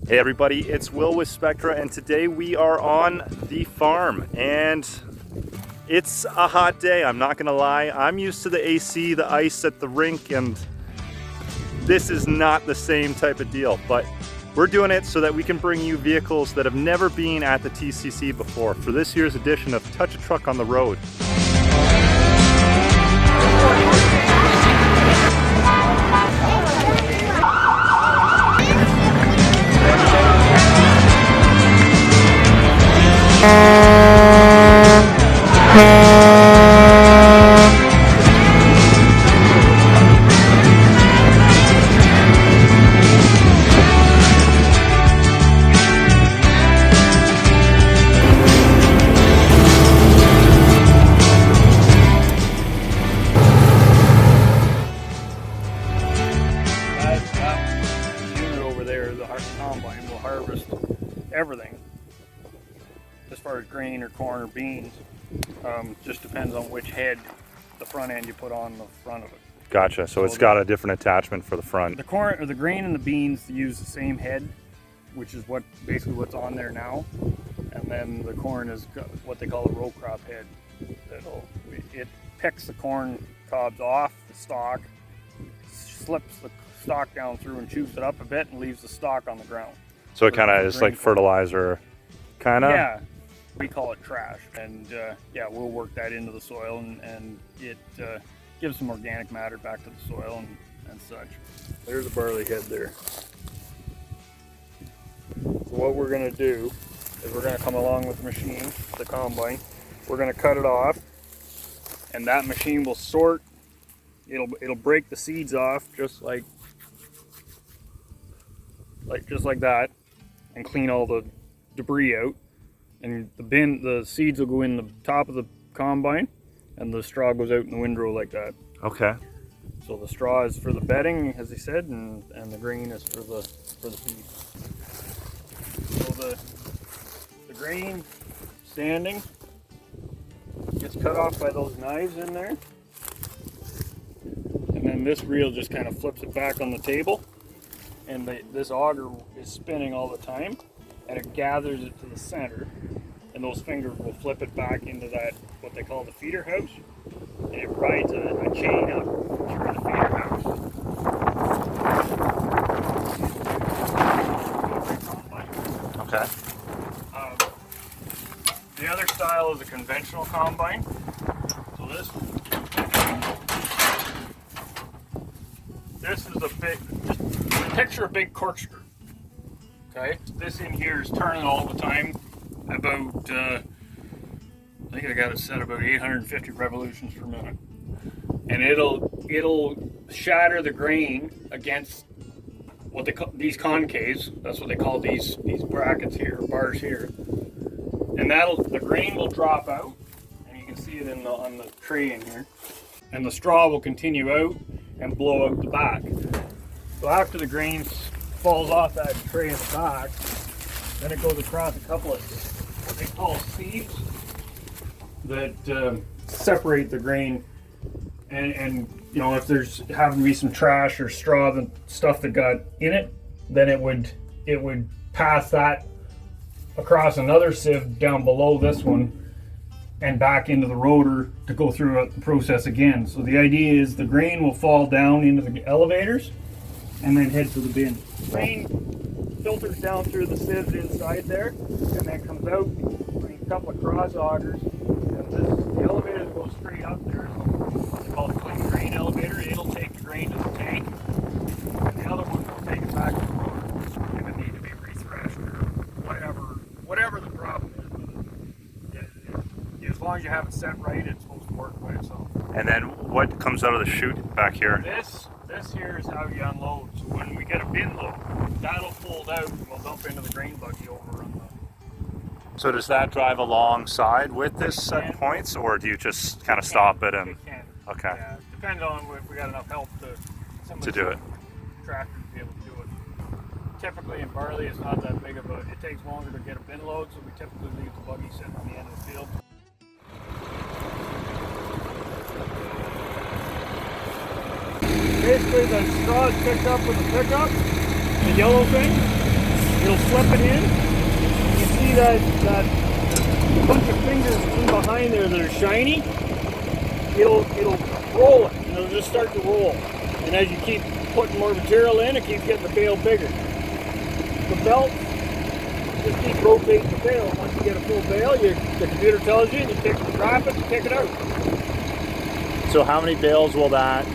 Hey everybody, it's Will with Spectra, and today we are on the farm, and it's a hot day, I'm not gonna lie. I'm used to the AC, the ice at the rink, and this is not the same type of deal, but we're doing it so that we can bring you vehicles that have never been at the TCC before for this year's edition of Touch a Truck on the Road. Combine will harvest everything as far as grain or corn or beans. Just depends on which head, the front end, you put on the front of it. Gotcha, so it's got a different attachment for the front. The corn or the grain and the beans use the same head, which is basically what's on there now. And then the corn is what they call a row crop head. It picks the corn cobs off the stalk, slips the stalk down through and chews it up a bit and leaves the stalk on the ground. So it kind of is like fertilizer, kind of? Yeah, we call it trash. And yeah, we'll work that into the soil, and it gives some organic matter back to the soil and such. There's a barley head there. So what we're going to do is we're going to come along with the machine, the combine. We're going to cut it off, and that machine will sort. It'll break the seeds off just like that, and clean all the debris out. And the seeds will go in the top of the combine, and the straw goes out in the windrow like that. Okay. So the straw is for the bedding, as he said, and the grain is for the feed. So the grain standing gets cut off by those knives in there. And then this reel just kind of flips it back on the table, and this auger is spinning all the time, and it gathers it to the center, and those fingers will flip it back into that, what they call the feeder house, and it rides a chain up through the feeder house. Okay. The other style is a conventional combine. So this is a big, just picture a big corkscrew. Okay, this in here is turning all the time, about I think I got it set about 850 revolutions per minute, and it'll shatter the grain against what they call these concaves. That's what they call these brackets here, bars here, and the grain will drop out, and you can see it on the tray in here, and the straw will continue out and blow out the back. So after the grain falls off that tray in the back, then it goes across a couple of what they call sieves that separate the grain. And you know, if there's having to be some trash or straw and stuff that got in it, then it would pass that across another sieve down below this one and back into the rotor to go through the process again. So the idea is the grain will fall down into the elevators and then head to the bin. Grain filters down through the sieves inside there, and then comes out between a couple of cross augers, and the elevator that goes straight up there is what they call the clean grain elevator. It'll take the grain to the tank, and the other one will take it back to the rotor if it needs to be rethreshed or whatever the problem is with it. As long as you have it set right, it's supposed to work by itself. And then what comes out of the chute back here? This here is how you unload. So when we get a bin load, that'll fold out and we'll dump into the grain buggy over on the... So does that drive alongside with this at points, or do you just kind of stop it and... It can. Okay. Yeah, depends on if we got enough help to do it. Tractor to be able to do it. Typically in barley, it's not that big of a... It takes longer to get a bin load, so we typically leave the buggy sitting on the end of the field. Basically, the straw is picked up with the pickup, the yellow thing, It'll slip it in. You see that bunch of fingers in behind there that are shiny? It'll roll it, and it'll just start to roll. And as you keep putting more material in, it keeps getting the bale bigger. The belt, just keep rotating the bale. Once you get a full bale, the computer tells you, and you drop it and pick it out. So how many bales will that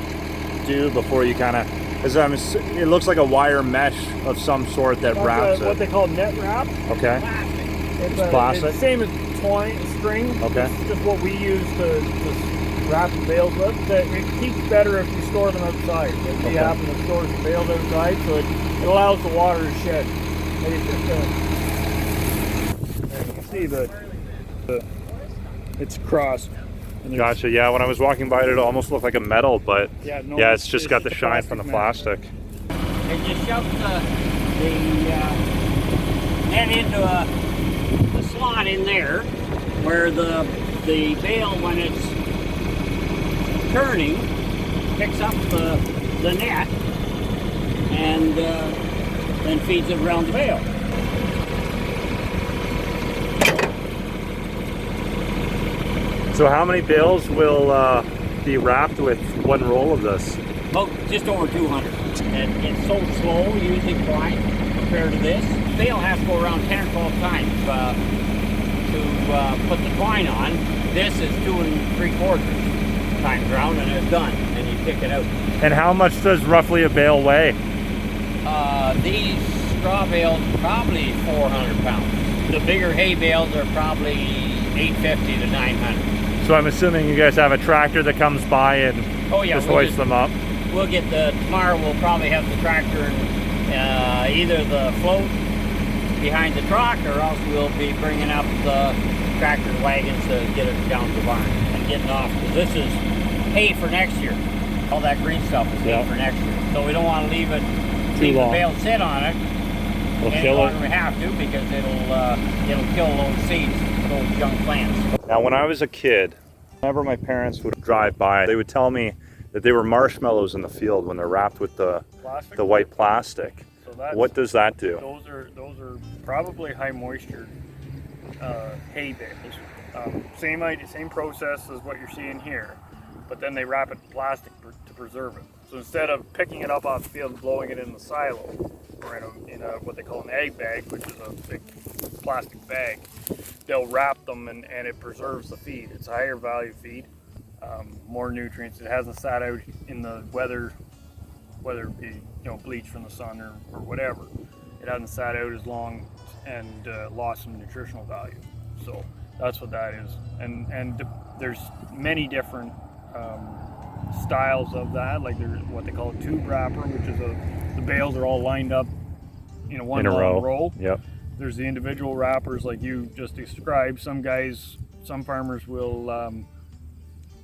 do before you kind of, it looks like a wire mesh of some sort that wraps it. What they call net wrap. Okay. It's plastic? It's the same as twine, string. Okay. It's just what we use to wrap the bales with. It keeps better if you store them outside. Like we happen to store the bales outside, so it allows the water to shed. And it's just you can see it's crossed. Gotcha. Yeah, when I was walking by it almost looked like a metal, but yeah, it's just got the shine from the plastic. And you shove the net into the slot in there, where the bale, when it's turning, picks up the net and then feeds it around the bale. So how many bales will be wrapped with one roll of this? About just over 200. And it's so slow, using twine compared to this. The bale has to go around 10 or 12 times to put the twine on. This is 2 3/4 times around, and it's done. And you pick it out. And how much does roughly a bale weigh? These straw bales probably 400 pounds. The bigger hay bales are probably 850 to 900. So I'm assuming you guys have a tractor that comes by and just hoists them up. We'll get tomorrow we'll probably have the tractor and either the float behind the truck, or else we'll be bringing up the tractor wagons to get it down to the barn and getting off. Because this is hay for next year. All that green stuff is hay for next year. So we don't want to leave the bale sit on it any longer than we have to, because it'll kill those seeds, those young plants. Now, when I was a kid, whenever my parents would drive by, they would tell me that they were marshmallows in the field when they're wrapped with the white plastic. So what does that do? Those are probably high moisture hay bales. Same process as what you're seeing here, but then they wrap it in plastic to preserve it. So instead of picking it up off the field and blowing it in the silo, or in what they call an egg bag, which is a big plastic bag, they'll wrap them and it preserves the feed. It's a higher value feed, more nutrients. It hasn't sat out in the weather, whether it be bleach from the sun or whatever. It hasn't sat out as long and lost some nutritional value. So that's what that is. And there's many different styles of that. Like there's what they call a tube wrapper, which is the bales are all lined up in a long row. Yep. There's the individual wrappers like you just described. Some farmers will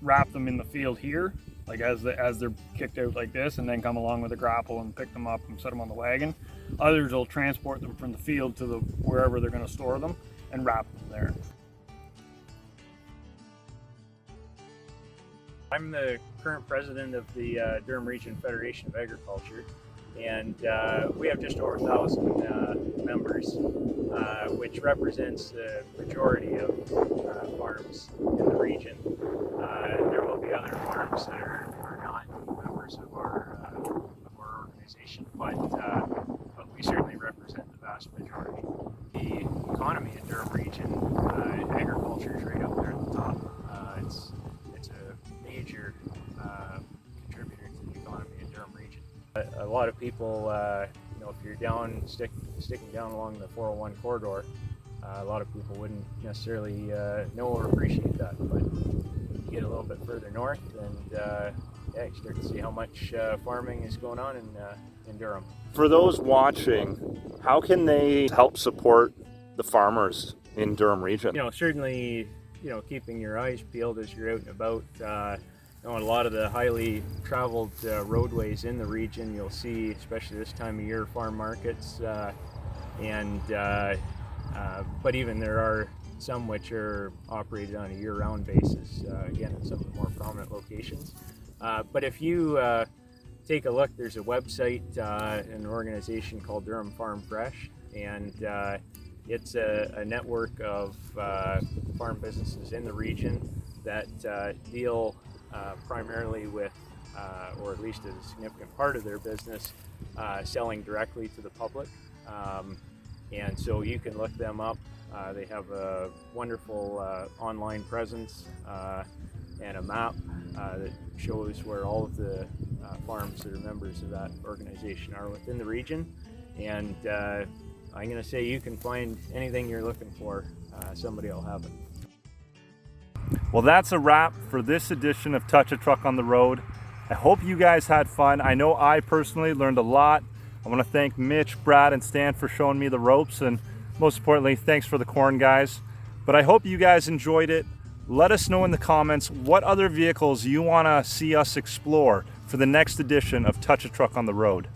wrap them in the field here, like as they're kicked out like this, and then come along with a grapple and pick them up and set them on the wagon. Others will transport them from the field to wherever they're going to store them and wrap them there. I'm the current president of the Durham Region Federation of Agriculture, and we have just over 1,000 members, which represents the majority of farms in the region. There will be other farms that are not members of our organization, but we certainly represent the vast majority. The economy in Durham Region, agriculture is right up there at the top. It's a major contributor to the economy in Durham Region. A lot of people, if you're sticking down along the 401 corridor, a lot of people wouldn't necessarily know or appreciate that. But you get a little bit further north, and you start to see how much farming is going on in Durham. For those watching, how can they help support the farmers in Durham Region? Certainly, keeping your eyes peeled as you're out and about. A lot of the highly traveled roadways in the region, you'll see, especially this time of year, farm markets, but even there are some which are operated on a year-round basis, again, in some of the more prominent locations. But if you take a look, there's a website, an organization called Durham Farm Fresh. and it's a network of farm businesses in the region that deal primarily with, or at least a significant part of their business, selling directly to the public. And so you can look them up. They have a wonderful online presence and a map that shows where all of the farms that are members of that organization are within the region. And I'm going to say you can find anything you're looking for, somebody will have it. Well, that's a wrap for this edition of Touch a Truck on the Road. I hope you guys had fun. I know I personally learned a lot. I want to thank Mitch, Brad, and Stan for showing me the ropes, and most importantly, thanks for the corn, guys. But I hope you guys enjoyed it. Let us know in the comments what other vehicles you want to see us explore for the next edition of Touch a Truck on the Road.